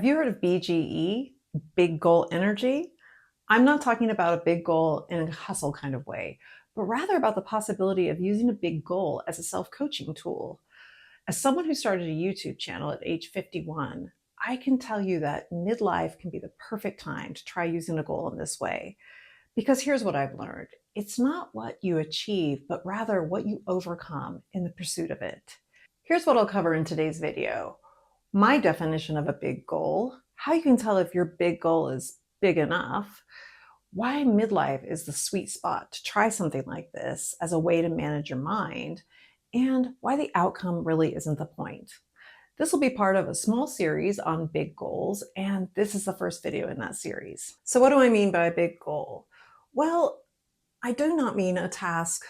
Have you heard of BGE, big goal energy? I'm not talking about a big goal in a hustle kind of way, but rather about the possibility of using a big goal as a self-coaching tool. As someone who started a YouTube channel at age 51, I can tell you that midlife can be the perfect time to try using a goal in this way. Because here's what I've learned. It's not what you achieve, but rather what you overcome in the pursuit of it. Here's what I'll cover in today's video: my definition of a big goal, how you can tell if your big goal is big enough, why midlife is the sweet spot to try something like this as a way to manage your mind, and why the outcome really isn't the point. This will be part of a small series on big goals, and this is the first video in that series. So what do I mean by a big goal? Well, I do not mean a task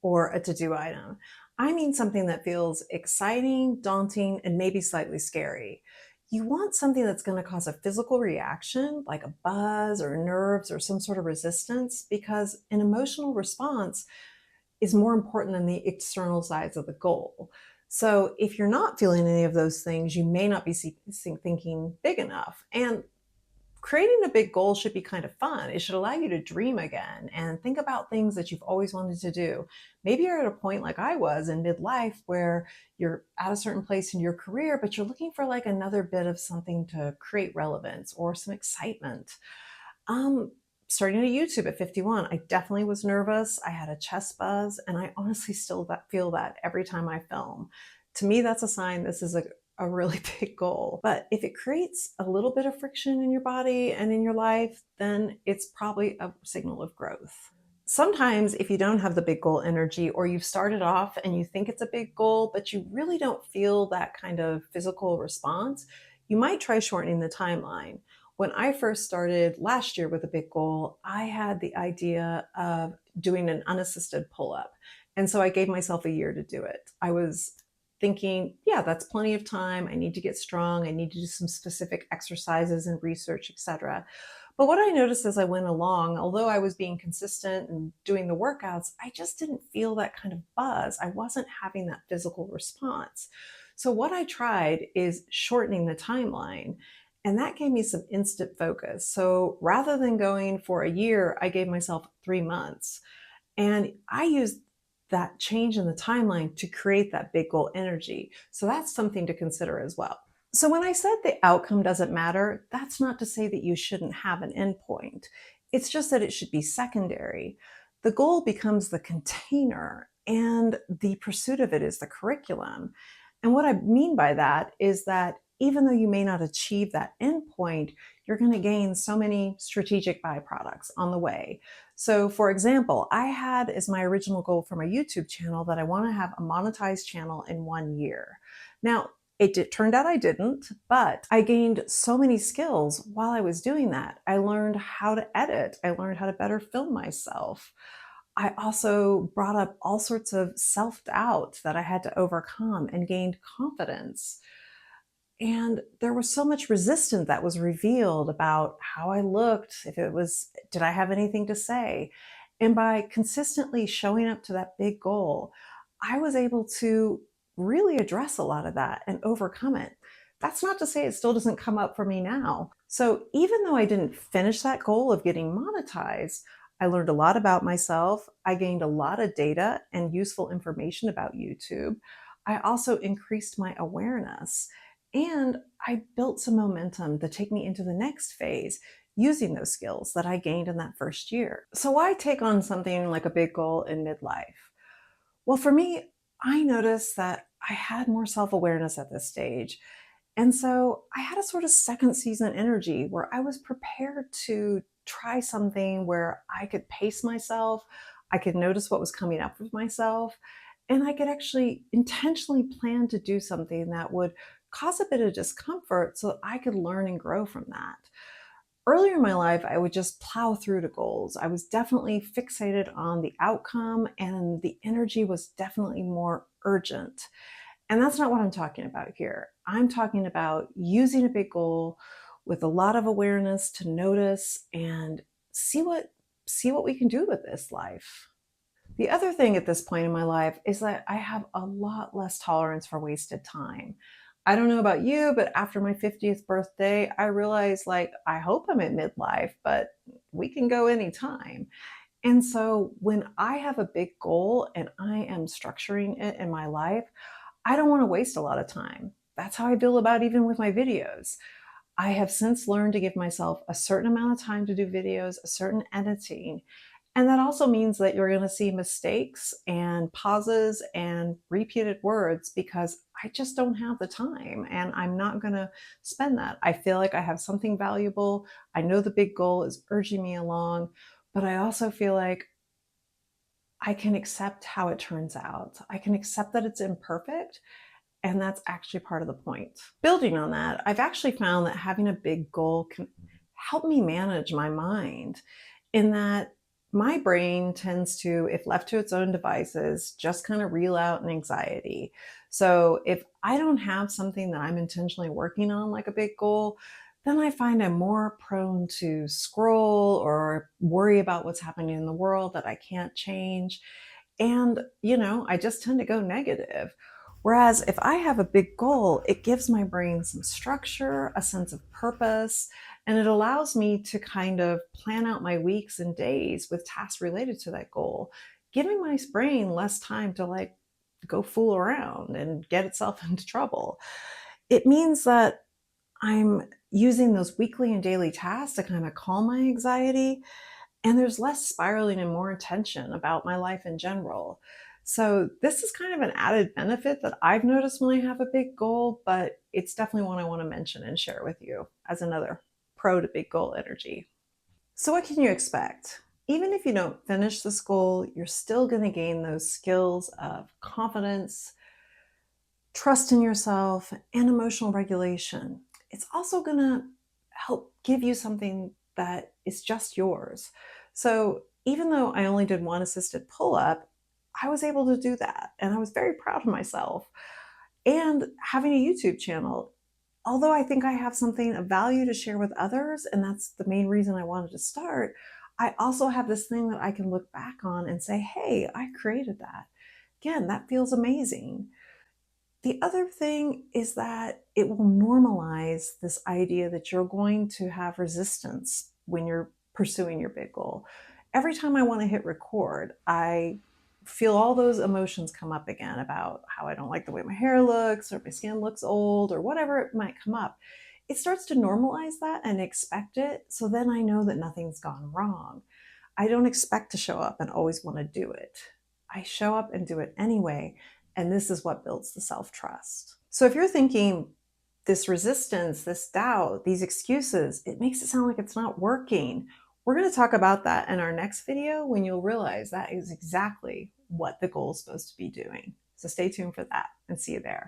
or a to-do item. I mean something that feels exciting, daunting, and maybe slightly scary. You want something that's going to cause a physical reaction, like a buzz or nerves or some sort of resistance, because an emotional response is more important than the external sides of the goal. So if you're not feeling any of those things, you may not be thinking big enough. And creating a big goal should be kind of fun. It should allow you to dream again and think about things that you've always wanted to do. Maybe you're at a point like I was in midlife where you're at a certain place in your career, but you're looking for like another bit of something to create relevance or some excitement. Um, Starting a YouTube at 51, I definitely was nervous. I had a chest buzz, and I honestly still feel that every time I film. To me, that's a sign this is a really big goal. But if it creates a little bit of friction in your body and in your life, then it's probably a signal of growth. Sometimes, if you don't have the big goal energy, or you've started off and you think it's a big goal, but you really don't feel that kind of physical response, you might try shortening the timeline. When I first started last year with a big goal, I had the idea of doing an unassisted pull up. And so I gave myself a year to do it. I was thinking, yeah, that's plenty of time. I need to get strong. I need to do some specific exercises and research, etc. But what I noticed as I went along, although I was being consistent and doing the workouts, I just didn't feel that kind of buzz. I wasn't having that physical response. So what I tried is shortening the timeline. And that gave me some instant focus. So rather than going for a year, I gave myself 3 months. And I used that change in the timeline to create that big goal energy. So that's something to consider as well. So when I said the outcome doesn't matter, that's not to say that you shouldn't have an endpoint. It's just that it should be secondary. The goal becomes the container, and the pursuit of it is the curriculum. And what I mean by that is that even though you may not achieve that endpoint, you're going to gain so many strategic byproducts on the way. So for example, I had as my original goal for my YouTube channel that I want to have a monetized channel in 1 year. Now, turned out I didn't, but I gained so many skills while I was doing that. I learned how to edit. I learned how to better film myself. I also brought up all sorts of self-doubt that I had to overcome and gained confidence. And there was so much resistance that was revealed about how I looked, if it was, did I have anything to say? And by consistently showing up to that big goal, I was able to really address a lot of that and overcome it. That's not to say it still doesn't come up for me now. So even though I didn't finish that goal of getting monetized, I learned a lot about myself. I gained a lot of data and useful information about YouTube. I also increased my awareness. And I built some momentum to take me into the next phase using those skills that I gained in that first year. So why take on something like a big goal in midlife? Well, for me, I noticed that I had more self-awareness at this stage. And so I had a sort of second season energy where I was prepared to try something where I could pace myself, I could notice what was coming up with myself, and I could actually intentionally plan to do something that would cause a bit of discomfort so that I could learn and grow from that. Earlier in my life, I would just plow through to goals. I was definitely fixated on the outcome, and the energy was definitely more urgent. And that's not what I'm talking about here. I'm talking about using a big goal with a lot of awareness to notice and see what we can do with this life. The other thing at this point in my life is that I have a lot less tolerance for wasted time. I don't know about you, but after my 50th birthday, I realized like, I hope I'm at midlife, but we can go anytime. And so when I have a big goal and I am structuring it in my life, I don't want to waste a lot of time. That's how I feel about even with my videos. I have since learned to give myself a certain amount of time to do videos, a certain editing. And that also means that you're going to see mistakes and pauses and repeated words because I just don't have the time and I'm not going to spend that. I feel like I have something valuable. I know the big goal is urging me along, but I also feel like I can accept how it turns out. I can accept that it's imperfect. And that's actually part of the point. Building on that, I've actually found that having a big goal can help me manage my mind in that my brain tends to, if left to its own devices, just kind of reel out an anxiety. So if I don't have something that I'm intentionally working on, like a big goal, then I find I'm more prone to scroll or worry about what's happening in the world that I can't change. And, I just tend to go negative. Whereas if I have a big goal, it gives my brain some structure, a sense of purpose, and it allows me to kind of plan out my weeks and days with tasks related to that goal, giving my brain less time to like go fool around and get itself into trouble. It means that I'm using those weekly and daily tasks to kind of calm my anxiety, and there's less spiraling and more attention about my life in general. So, this is kind of an added benefit that I've noticed when I have a big goal, but it's definitely one I want to mention and share with you as another pro to big goal energy. So, what can you expect? Even if you don't finish this goal, you're still going to gain those skills of confidence, trust in yourself, and emotional regulation. It's also going to help give you something that is just yours. So even though I only did one assisted pull up, I was able to do that. And I was very proud of myself. And having a YouTube channel, although I think I have something of value to share with others, and that's the main reason I wanted to start, I also have this thing that I can look back on and say, hey, I created that. Again, that feels amazing. The other thing is that it will normalize this idea that you're going to have resistance when you're pursuing your big goal. Every time I want to hit record, I feel all those emotions come up again about how I don't like the way my hair looks or my skin looks old or whatever it might come up. It starts to normalize that and expect it. So then I know that nothing's gone wrong. I don't expect to show up and always want to do it. I show up and do it anyway. And this is what builds the self trust. So if you're thinking this resistance, this doubt, these excuses, it makes it sound like it's not working. We're going to talk about that in our next video when you'll realize that is exactly what the goal is supposed to be doing. So stay tuned for that and see you there.